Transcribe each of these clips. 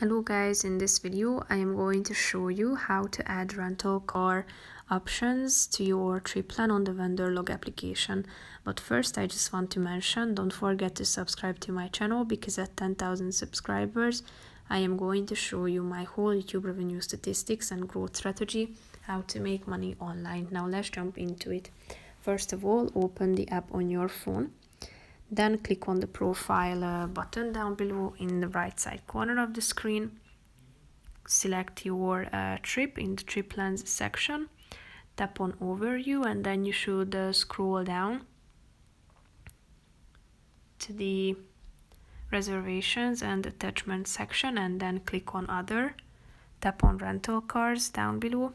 Hello guys, in this video I am going to show you how to add rental car options to your trip plan on the Wanderlog application. But first I just want to mention, don't forget to subscribe to my channel because at 10,000 subscribers I am going to show you my whole YouTube revenue statistics and growth strategy, how to make money online. Now let's jump into it. First of all, open the app on your phone. Then click on the profile button down below in the right side corner of the screen. Select your trip in the trip plans section. Tap on overview and then you should scroll down to the reservations and attachment section and then click on other. Tap on rental cars down below.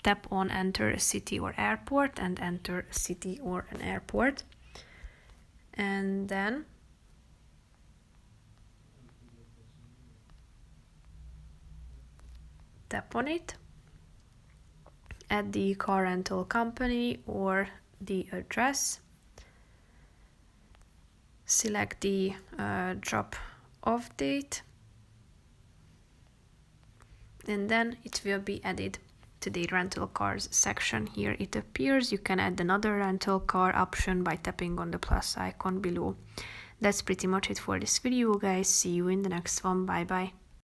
Tap on enter a city or airport and enter a city or an airport. And then tap on it, add the car rental company or the address, select the drop off date, and then it will be added to the rental cars section. Here it appears. You can add another rental car option by tapping on the plus icon below. That's pretty much it for this video, guys. See you in the next one. Bye bye.